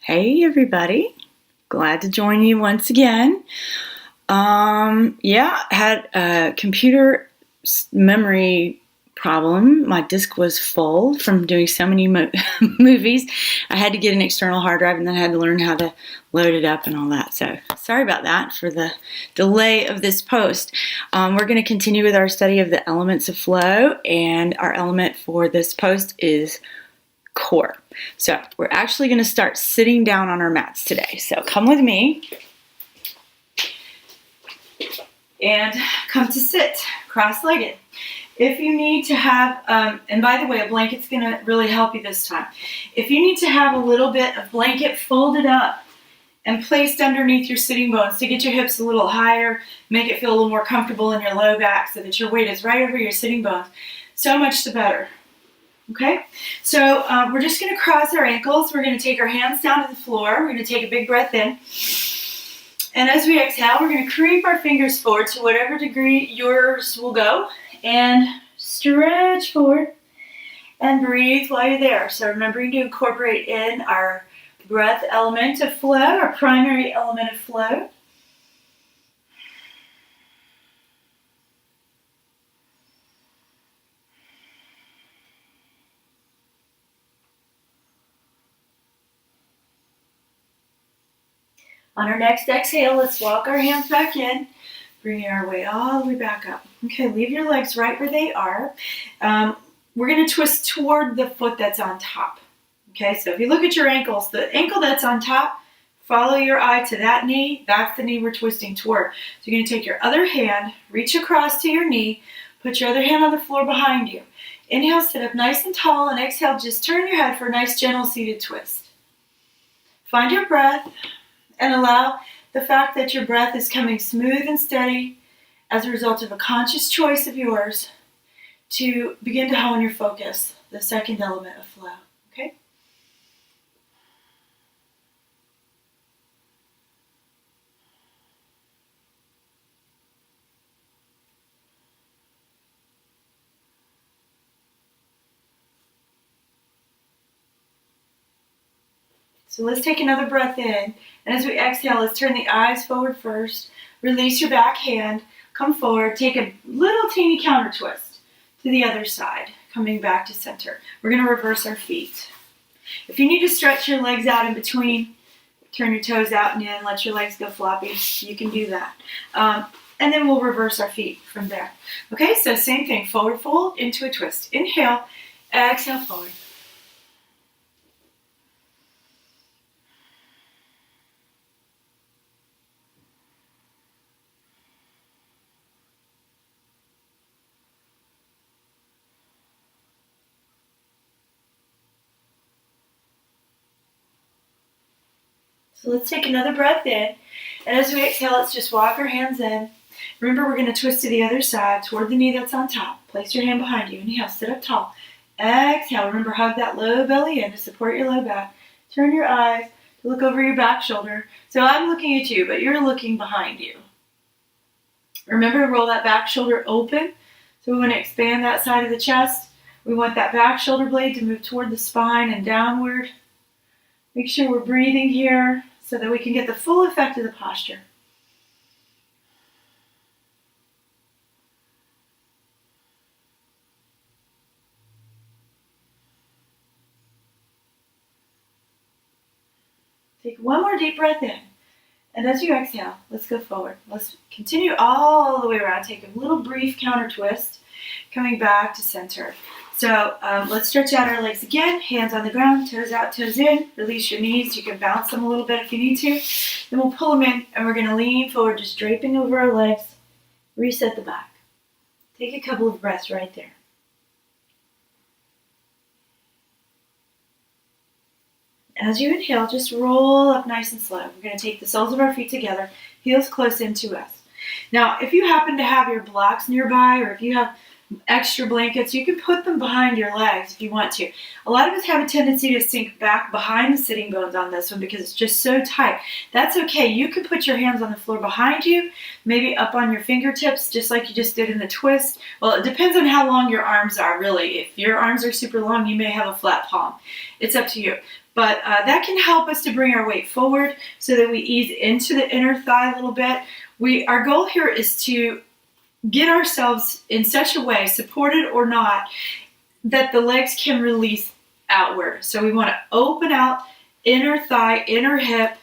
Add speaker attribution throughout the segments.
Speaker 1: Hey everybody, glad to join you once again. Had a computer memory problem. My disk was full from doing so many movies. I had to get an external hard drive and then I had to learn how to load it up and all that. So sorry about that for the delay of this post. We're going to continue with our study of the elements of flow, and our element for this post is core. So we're actually going to start sitting down on our mats today. So come with me and come to sit cross-legged. If you need to have, and by the way, a blanket's going to really help you this time. If you need to have a little bit of blanket folded up and placed underneath your sitting bones to get your hips a little higher, make it feel a little more comfortable in your low back so that your weight is right over your sitting bones, so much the better. Okay, so we're just going to cross our ankles. We're going to take our hands down to the floor. We're going to take a big breath in. And as we exhale, we're going to creep our fingers forward to whatever degree yours will go. And stretch forward and breathe while you're there. So remembering to incorporate in our breath element of flow, our primary element of flow. On our next exhale, let's walk our hands back in, bringing our weight all the way back up. Okay, leave your legs right where they are. We're going to twist toward the foot that's on top. Okay, so if you look at your ankles, the ankle that's on top, follow your eye to that knee. That's the knee we're twisting toward. So you're going to take your other hand, reach across to your knee, put your other hand on the floor behind you. Inhale, sit up nice and tall, and exhale, just turn your head for a nice gentle seated twist. Find your breath. And allow the fact that your breath is coming smooth and steady as a result of a conscious choice of yours to begin to hone your focus, the second element of flow. Okay? So let's take another breath in. And as we exhale, let's turn the eyes forward first. Release your back hand. Come forward. Take a little teeny counter twist to the other side, coming back to center. We're going to reverse our feet. If you need to stretch your legs out in between, turn your toes out and in, let your legs go floppy, you can do that. And then we'll reverse our feet from there. Okay, so same thing. Forward fold into a twist. Inhale, exhale, forward. So let's take another breath in, and as we exhale, let's just walk our hands in. Remember, we're going to twist to the other side, toward the knee that's on top. Place your hand behind you. Inhale, sit up tall. Exhale, remember, hug that low belly in to support your low back. Turn your eyes to look over your back shoulder. So I'm looking at you, but you're looking behind you. Remember to roll that back shoulder open. So we want to expand that side of the chest. We want that back shoulder blade to move toward the spine and downward. Make sure we're breathing here so that we can get the full effect of the posture. Take one more deep breath in. And as you exhale, let's go forward. Let's continue all the way around. Take a little brief counter twist, coming back to center. So let's stretch out our legs again. Hands on the ground, toes out, toes in. Release your knees. You can bounce them a little bit if you need to. Then we'll pull them in, and we're going to lean forward, just draping over our legs. Reset the back. Take a couple of breaths right there. As you inhale, just roll up nice and slow. We're going to take the soles of our feet together, heels close into us. Now, if you happen to have your blocks nearby, or if you have extra blankets, you can put them behind your legs if you want to. A lot of us have a tendency to sink back behind the sitting bones on this one because it's just so tight. That's okay. You can put your hands on the floor behind you, maybe up on your fingertips, just like you just did in the twist. Well, it depends on how long your arms are, really. If your arms are super long, you may have a flat palm. It's up to you. But that can help us to bring our weight forward so that we ease into the inner thigh a little bit. Our goal here is to get ourselves in such a way, supported or not, that the legs can release outward. So we want to open out inner thigh, inner hip,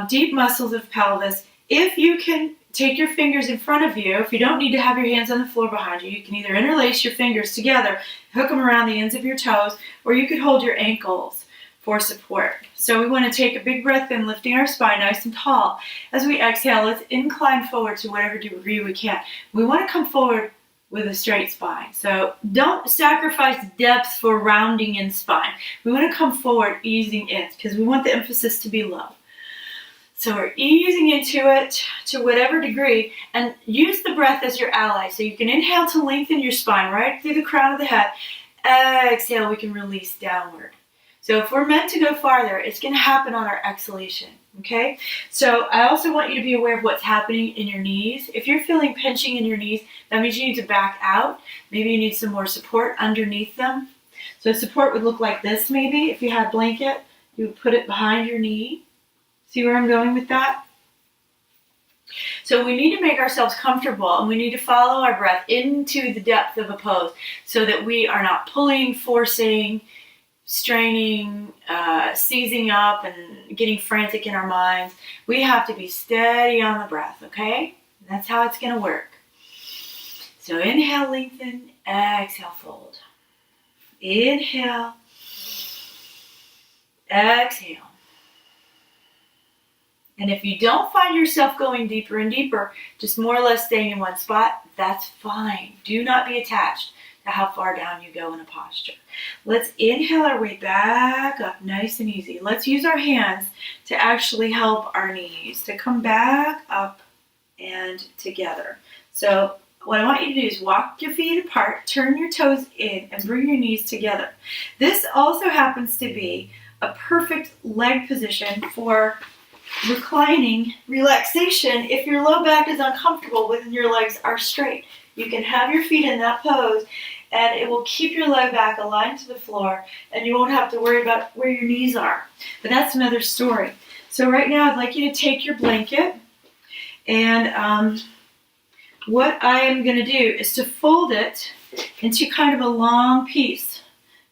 Speaker 1: deep muscles of pelvis. If you can take your fingers in front of you, if you don't need to have your hands on the floor behind you, you can either interlace your fingers together, hook them around the ends of your toes, or you could hold your ankles for support. So we want to take a big breath in, lifting our spine nice and tall. As we exhale, let's incline forward to whatever degree we can. We want to come forward with a straight spine. So don't sacrifice depth for rounding in spine. We want to come forward, easing in, because we want the emphasis to be low. So we're easing into it to whatever degree, and use the breath as your ally. So you can inhale to lengthen your spine right through the crown of the head. Exhale, we can release downward. So if we're meant to go farther, it's going to happen on our exhalation, okay? So I also want you to be aware of what's happening in your knees. If you're feeling pinching in your knees, that means you need to back out. Maybe you need some more support underneath them. So support would look like this maybe. If you had a blanket, you would put it behind your knee. See where I'm going with that? So we need to make ourselves comfortable, and we need to follow our breath into the depth of a pose so that we are not pulling, forcing, straining, seizing up, and getting frantic in our minds. We have to be steady on the breath, okay? And that's how it's going to work. So inhale, lengthen, exhale, fold. Inhale, exhale. And if you don't find yourself going deeper and deeper, just more or less staying in one spot, that's fine. Do not be attached to how far down you go in a posture. Let's inhale our way back up, nice and easy. Let's use our hands to actually help our knees to come back up and together. So what I want you to do is walk your feet apart, turn your toes in, and bring your knees together. This also happens to be a perfect leg position for reclining relaxation if your low back is uncomfortable when your legs are straight. You can have your feet in that pose, and it will keep your low back aligned to the floor, and you won't have to worry about where your knees are. But that's another story. So right now I'd like you to take your blanket, and what I am going to do is to fold it into kind of a long piece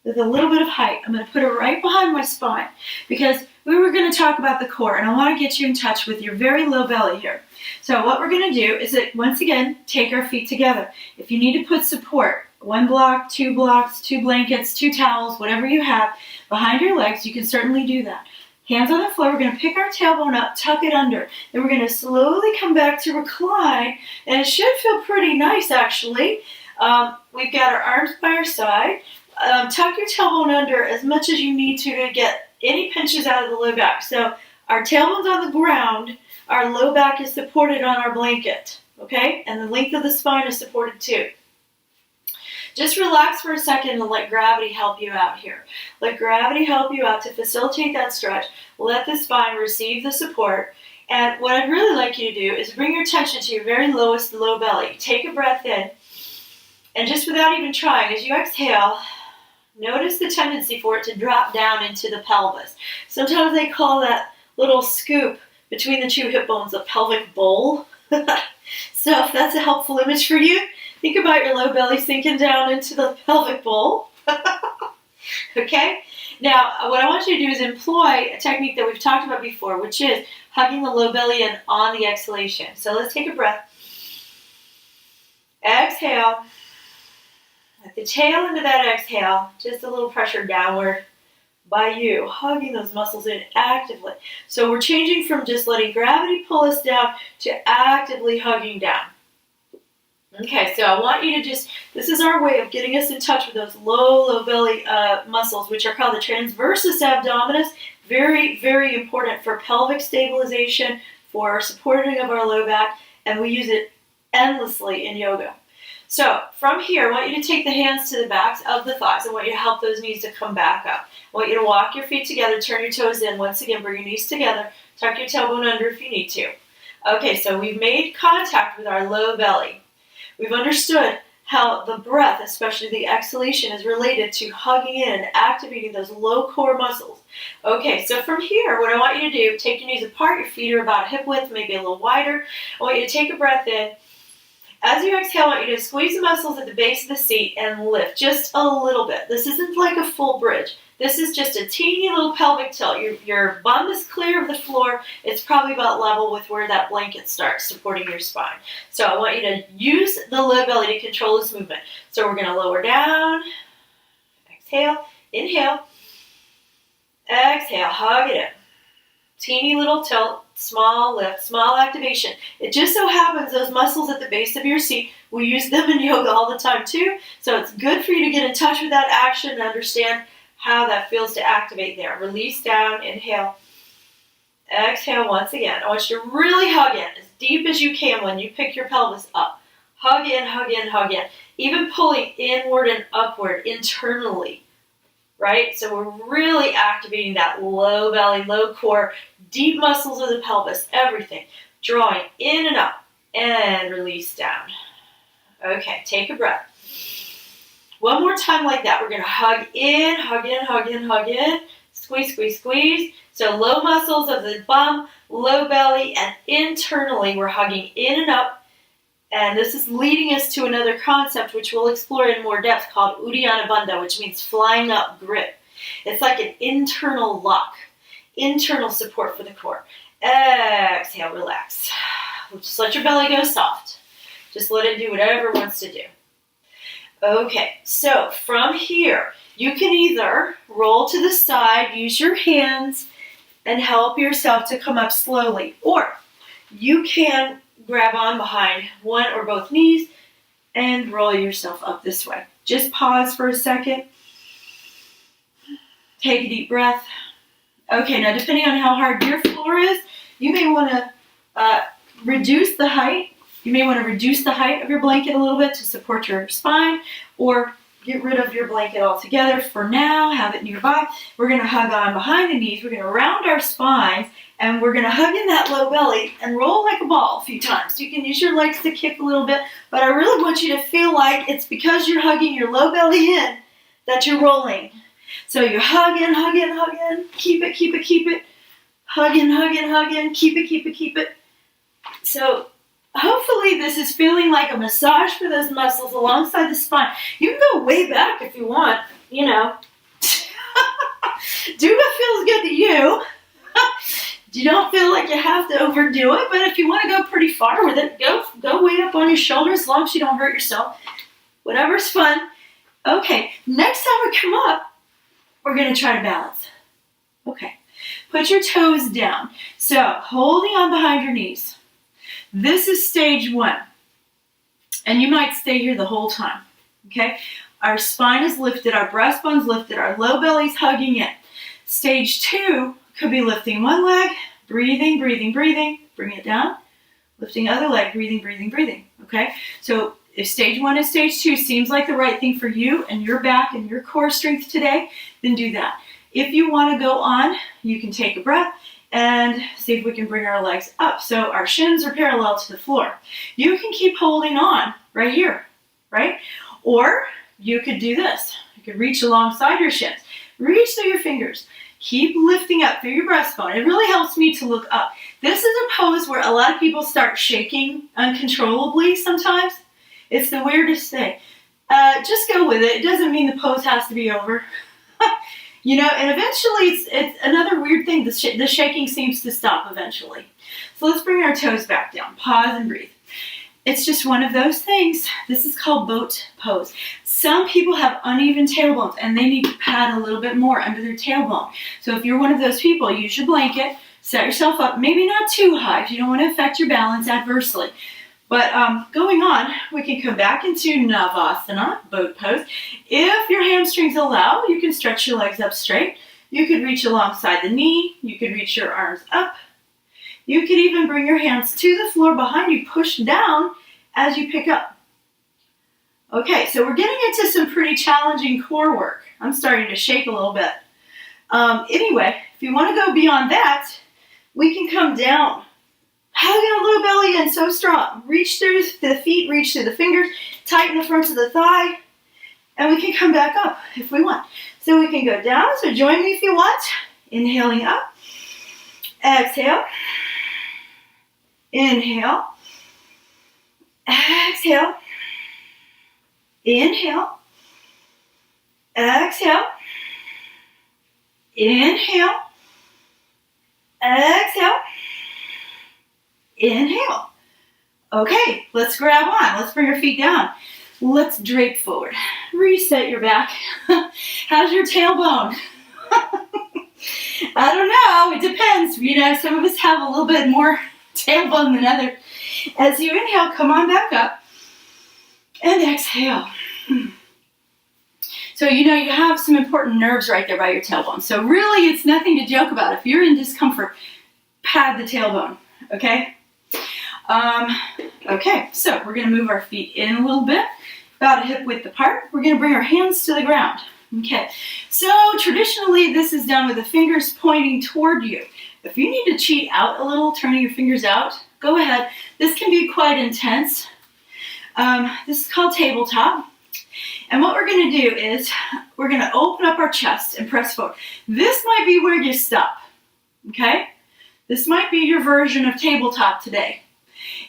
Speaker 1: with a little bit of height. I'm going to put it right behind my spine, because we were going to talk about the core, and I want to get you in touch with your very low belly here. So what we're going to do is that, once again, take our feet together. If you need to put support, 1 block, 2 blocks, 2 blankets, 2 towels, whatever you have behind your legs, you can certainly do that. Hands on the floor, we're going to pick our tailbone up, tuck it under. Then we're going to slowly come back to recline, and it should feel pretty nice, actually. We've got our arms by our side. Tuck your tailbone under as much as you need to get any pinches out of the low back. So our tailbone's on the ground, our low back is supported on our blanket, okay? And the length of the spine is supported too. Just relax for a second and let gravity help you out here. Let gravity help you out to facilitate that stretch. Let the spine receive the support. And what I'd really like you to do is bring your attention to your very lowest low belly. Take a breath in, and just without even trying, as you exhale, notice the tendency for it to drop down into the pelvis. Sometimes they call that little scoop between the 2 hip bones a pelvic bowl. So if that's a helpful image for you, think about your low belly sinking down into the pelvic bowl. Okay? Now, what I want you to do is employ a technique that we've talked about before, which is hugging the low belly in on the exhalation. So let's take a breath. Exhale. At the tail end of that exhale, just a little pressure downward by you, hugging those muscles in actively. So we're changing from just letting gravity pull us down to actively hugging down. Okay, so I want you to this is our way of getting us in touch with those low belly muscles, which are called the transversus abdominis. Very, very important for pelvic stabilization, for supporting of our low back, and we use it endlessly in yoga. So from here, I want you to take the hands to the backs of the thighs. I want you to help those knees to come back up. I want you to walk your feet together, turn your toes in. Once again, bring your knees together. Tuck your tailbone under if you need to. Okay, so we've made contact with our low belly. We've understood how the breath, especially the exhalation, is related to hugging in and activating those low core muscles. Okay, so from here, what I want you to do, take your knees apart, your feet are about hip width, maybe a little wider. I want you to take a breath in. As you exhale, I want you to squeeze the muscles at the base of the seat and lift just a little bit. This isn't like a full bridge. This is just a teeny little pelvic tilt. Your bum is clear of the floor. It's probably about level with where that blanket starts, supporting your spine. So I want you to use the low belly to control this movement. So we're going to lower down, exhale, inhale, exhale, hug it in. Teeny little tilt, small lift, small activation. It just so happens those muscles at the base of your seat, we use them in yoga all the time too. So it's good for you to get in touch with that action and understand how that feels to activate there. Release down, inhale, exhale once again. I want you to really hug in as deep as you can when you pick your pelvis up. Hug in, hug in, hug in. Even pulling inward and upward internally. Right? So we're really activating that low belly, low core, deep muscles of the pelvis, everything. Drawing in and up and release down. Okay, take a breath. One more time like that. We're going to hug in, hug in, hug in, hug in. Squeeze, squeeze, squeeze. So low muscles of the bum, low belly, and internally we're hugging in and up. And this is leading us to another concept which we'll explore in more depth called Uddiyana Bandha, which means flying up grip. It's like an internal lock, internal support for the core. Exhale, relax. Just let your belly go soft. Just let it do whatever it wants to do. Okay, so from here, you can either roll to the side, use your hands, and help yourself to come up slowly. Or you can grab on behind one or both knees and roll yourself up this way. Just pause for a second. Take a deep breath. Okay, now depending on how hard your floor is, you may want to reduce the height. You may want to reduce the height of your blanket a little bit to support your spine, or get rid of your blanket altogether. For now, have it nearby. We're going to hug on behind the knees. We're going to round our spines, and we're going to hug in that low belly and roll like a ball a few times. You can use your legs to kick a little bit, but I really want you to feel like it's because you're hugging your low belly in that you're rolling. So you hug in, hug in, hug in. Keep it, keep it, keep it. Hug in, hug in, hug in. Keep it, keep it, keep it. So hopefully this is feeling like a massage for those muscles alongside the spine. You can go way back if you want, you know. Do what feels good to you. You don't feel like you have to overdo it, but if you want to go pretty far with it, go way up on your shoulders as long as you don't hurt yourself. Whatever's fun. Okay, next time we come up, we're going to try to balance. Okay, put your toes down. So holding on behind your knees. This is stage one, and you might stay here the whole time, okay? Our spine is lifted, our breastbone's lifted, our low belly's hugging in. Stage two could be lifting one leg, breathing, breathing, breathing, bring it down, lifting other leg, breathing, breathing, breathing, okay? So if stage one and stage two seems like the right thing for you and your back and your core strength today, then do that. If you want to go on, you can take a breath and see if we can bring our legs up so our shins are parallel to the floor. You can keep holding on right here, right? Or you could do this. You could reach alongside your shins. Reach through your fingers. Keep lifting up through your breastbone. It really helps me to look up. This is a pose where a lot of people start shaking uncontrollably sometimes. It's the weirdest thing. Just go with it. It doesn't mean the pose has to be over. You know, and eventually it's another weird thing. The shaking seems to stop eventually. So let's bring our toes back down. Pause and breathe. It's just one of those things. This is called boat pose. Some people have uneven tailbones and they need to pad a little bit more under their tailbone. So if you're one of those people, use your blanket, set yourself up, maybe not too high if you don't want to affect your balance adversely. But going on, we can come back into Navasana, boat pose. If your hamstrings allow, you can stretch your legs up straight. You could reach alongside the knee. You could reach your arms up. You could even bring your hands to the floor behind you, push down as you pick up. Okay, so we're getting into some pretty challenging core work. I'm starting to shake a little bit. Anyway, if you want to go beyond that, we can come down. Hugging a low belly in, so strong. Reach through the feet, reach through the fingers. tighten the front of the thigh, and we can come back up if we want. So we can go down, so join me if you want. Inhaling up, exhale, inhale, exhale, inhale, exhale, inhale, exhale, inhale. Okay, let's grab on. Let's bring our feet down. Let's drape forward. Reset your back. How's your tailbone? I don't know. It depends. You know, some of us have a little bit more tailbone than others. As you inhale, come on back up. And exhale. So, you know, you have some important nerves right there by your tailbone. So really, it's nothing to joke about. If you're in discomfort, pad the tailbone, okay? Okay, so we're going to move our feet in a little bit, about a hip width apart. We're going to bring our hands to the ground. Okay, so traditionally this is done with the fingers pointing toward you. If you need to cheat out a little, turning your fingers out, go ahead. This can be quite intense. This is called tabletop. And what we're going to do is we're going to open up our chest and press forward. This might be where you stop, okay? This might be your version of tabletop today.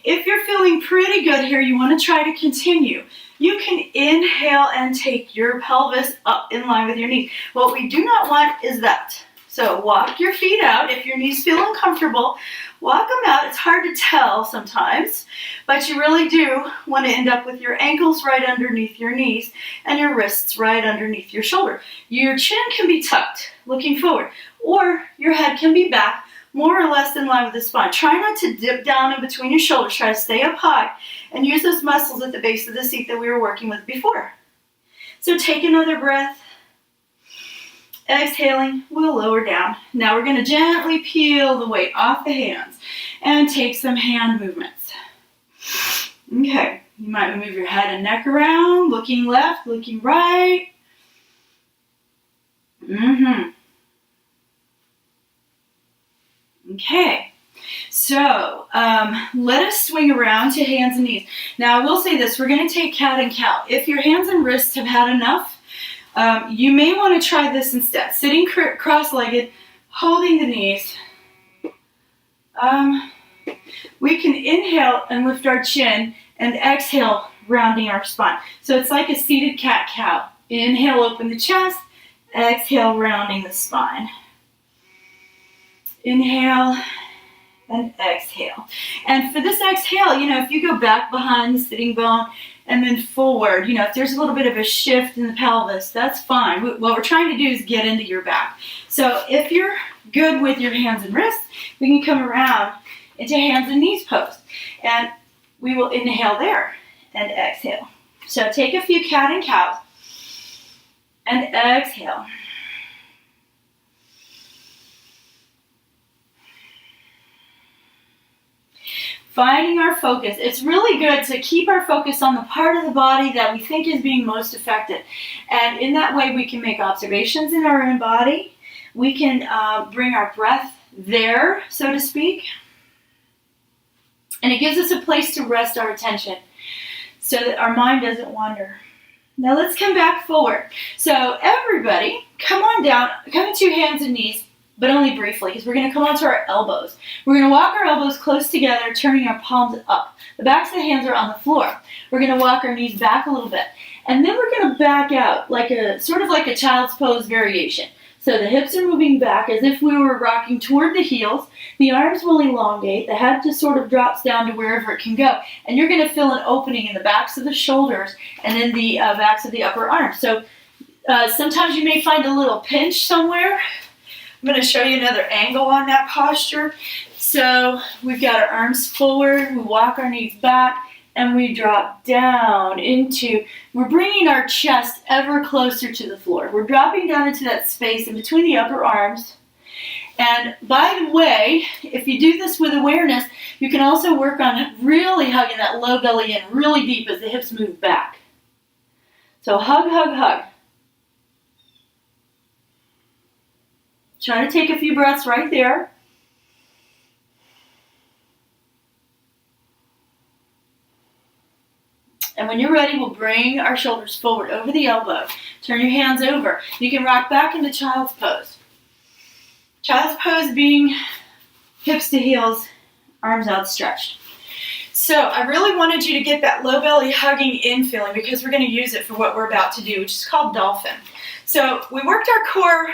Speaker 1: If you're feeling pretty good here, you want to try to continue. You can inhale and take your pelvis up in line with your knees. What we do not want is that. So walk your feet out. If your knees feel uncomfortable, walk them out. It's hard to tell sometimes, but you really do want to end up with your ankles right underneath your knees and your wrists right underneath your shoulder. Your chin can be tucked, looking forward, or your head can be back, more or less in line with the spine. Try not to dip down in between your shoulders. Try to stay up high and use those muscles at the base of the seat that we were working with before. So take another breath. Exhaling, we'll lower down. Now we're going to gently peel the weight off the hands and take some hand movements. Okay, you might move your head and neck around, looking left, looking right. Okay, so let us swing around to hands and knees. Now I will say this, we're going to take cat and cow. If your hands and wrists have had enough, you may want to try this instead. Sitting cross-legged, holding the knees. We can inhale and lift our chin and exhale, rounding our spine. So it's like a seated cat-cow. Inhale, open the chest. Exhale, rounding the spine. Inhale and exhale. And for this exhale, you know, if you go back behind the sitting bone and then forward, you know, if there's a little bit of a shift in the pelvis, that's fine. What we're trying to do is get into your back. So if you're good with your hands and wrists, we can come around into hands and knees pose. And we will inhale there and exhale. So take a few cat and cows and exhale. Finding our focus. It's really good to keep our focus on the part of the body that we think is being most affected. And in that way, we can make observations in our own body. We can bring our breath there, so to speak. And it gives us a place to rest our attention so that our mind doesn't wander. Now let's come back forward. So everybody, come on down, come into hands and knees, but only briefly, because we're going to come onto our elbows. We're going to walk our elbows close together, turning our palms up. The backs of the hands are on the floor. We're going to walk our knees back a little bit. And then we're going to back out, sort of like a child's pose variation. So the hips are moving back as if we were rocking toward the heels. The arms will elongate. The head just sort of drops down to wherever it can go. And you're going to feel an opening in the backs of the shoulders and in the backs of the upper arms. So sometimes you may find a little pinch somewhere. I'm going to show you another angle on that posture. So we've got our arms forward, we walk our knees back, and we drop down we're bringing our chest ever closer to the floor. We're dropping down into that space in between the upper arms. And by the way, if you do this with awareness, you can also work on really hugging that low belly in really deep as the hips move back. So hug, hug, hug. Try to take a few breaths right there. And when you're ready, we'll bring our shoulders forward over the elbow. Turn your hands over. You can rock back into child's pose. Child's pose being hips to heels, arms outstretched. So I really wanted you to get that low belly hugging in feeling because we're going to use it for what we're about to do, which is called dolphin. So we worked our core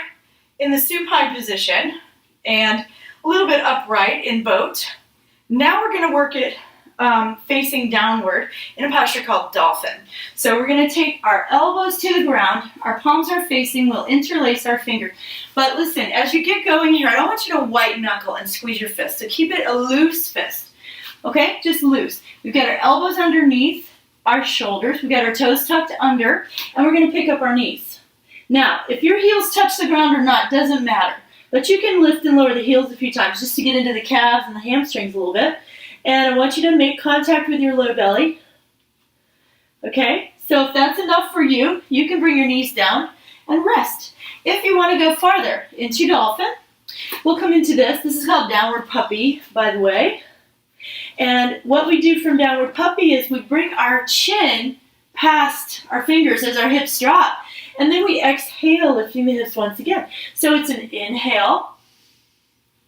Speaker 1: in the supine position and a little bit upright in boat. Now we're going to work it facing downward in a posture called dolphin. So we're going to take our elbows to the ground, our palms are facing, we'll interlace our fingers. But listen, as you get going here, I don't want you to white knuckle and squeeze your fist. So keep it a loose fist, okay? Just loose. We've got our elbows underneath our shoulders, we've got our toes tucked under, and we're going to pick up our knees. Now, if your heels touch the ground or not, doesn't matter. But you can lift and lower the heels a few times just to get into the calves and the hamstrings a little bit. And I want you to make contact with your low belly. Okay, so if that's enough for you, you can bring your knees down and rest. If you want to go farther into dolphin, we'll come into this. This is called downward puppy, by the way. And what we do from downward puppy is we bring our chin past our fingers as our hips drop. And then we exhale, lifting the hips once again. So it's an inhale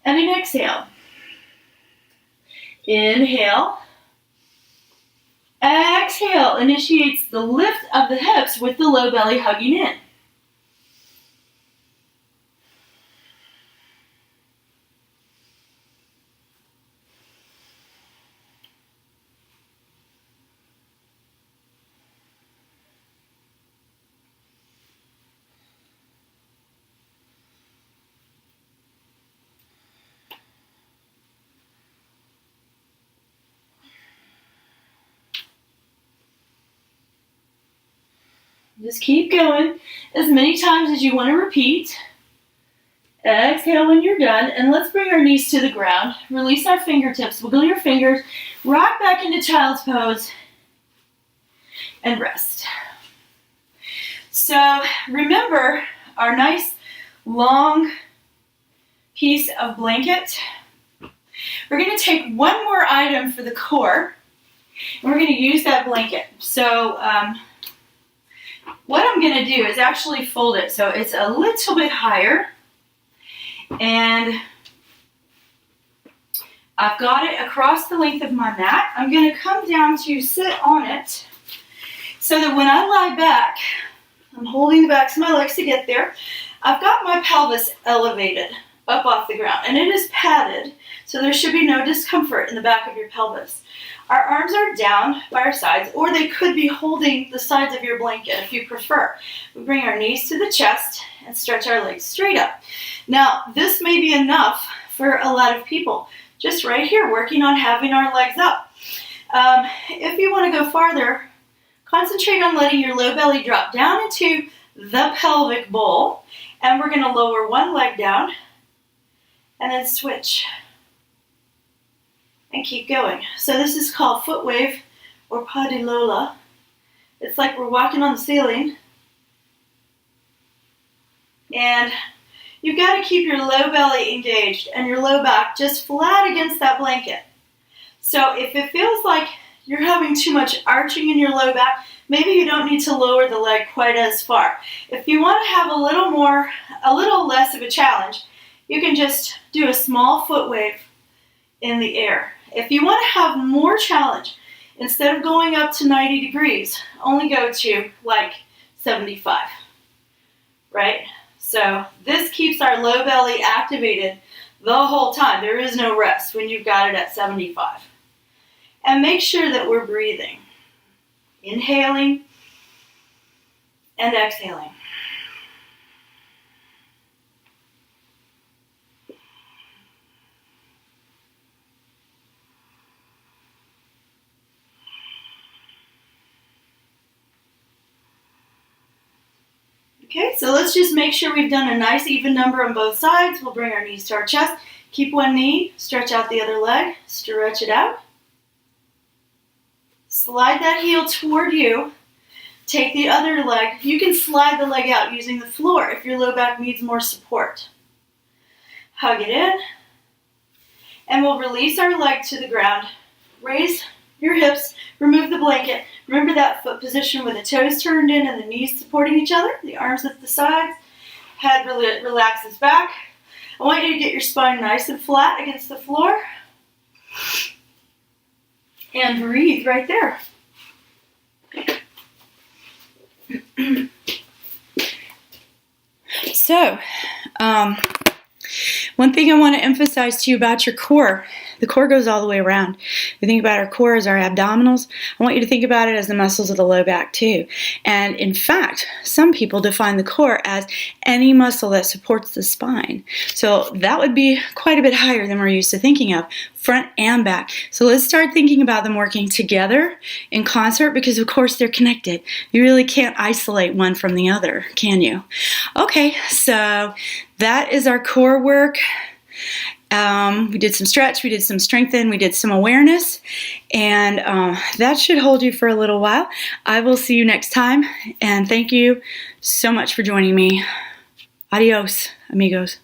Speaker 1: and an exhale. Inhale, exhale, initiates the lift of the hips with the low belly hugging in. Just keep going as many times as you want to repeat. Exhale when you're done, and let's bring our knees to the ground. Release our fingertips, wiggle your fingers, rock back into child's pose, and rest. So remember our nice long piece of blanket. We're going to take one more item for the core, and we're going to use that blanket. So what I'm going to do is actually fold it so it's a little bit higher, and I've got it across the length of my mat. I'm going to come down to sit on it so that when I lie back, I'm holding the backs of my legs to get there. I've got my pelvis elevated up off the ground, and it is padded, so there should be no discomfort in the back of your pelvis. Our arms are down by our sides, or they could be holding the sides of your blanket if you prefer. We bring our knees to the chest and stretch our legs straight up. Now, this may be enough for a lot of people, just right here, working on having our legs up. If you want to go farther, concentrate on letting your low belly drop down into the pelvic bowl, and we're going to lower one leg down and then switch. And keep going. So this is called foot wave or pas de Lola. It's like we're walking on the ceiling. And you've got to keep your low belly engaged and your low back just flat against that blanket. So if it feels like you're having too much arching in your low back, maybe you don't need to lower the leg quite as far. If you want to have a little less of a challenge, you can just do a small foot wave in the air. If you want to have more challenge, instead of going up to 90 degrees, only go to like 75, right? So this keeps our low belly activated the whole time. There is no rest when you've got it at 75. And make sure that we're breathing, inhaling and exhaling. Okay, so let's just make sure we've done a nice even number on both sides. We'll bring our knees to our chest. Keep one knee, stretch out the other leg, stretch it out. Slide that heel toward you. Take the other leg. You can slide the leg out using the floor if your low back needs more support. Hug it in. And we'll release our leg to the ground. Raise your hips, remove the blanket. Remember that foot position with the toes turned in and the knees supporting each other, the arms at the sides, head really relaxes back. I want you to get your spine nice and flat against the floor. And breathe right there. So, one thing I want to emphasize to you about your core, the core goes all the way around. We think about our core as our abdominals. I want you to think about it as the muscles of the low back too. And in fact, some people define the core as any muscle that supports the spine. So that would be quite a bit higher than we're used to thinking of, front and back. So let's start thinking about them working together in concert, because of course they're connected. You really can't isolate one from the other, can you? Okay, so that is our core work. We did some stretch, we did some strengthen, we did some awareness, and that should hold you for a little while. I will see you next time, and thank you so much for joining me. Adios, amigos.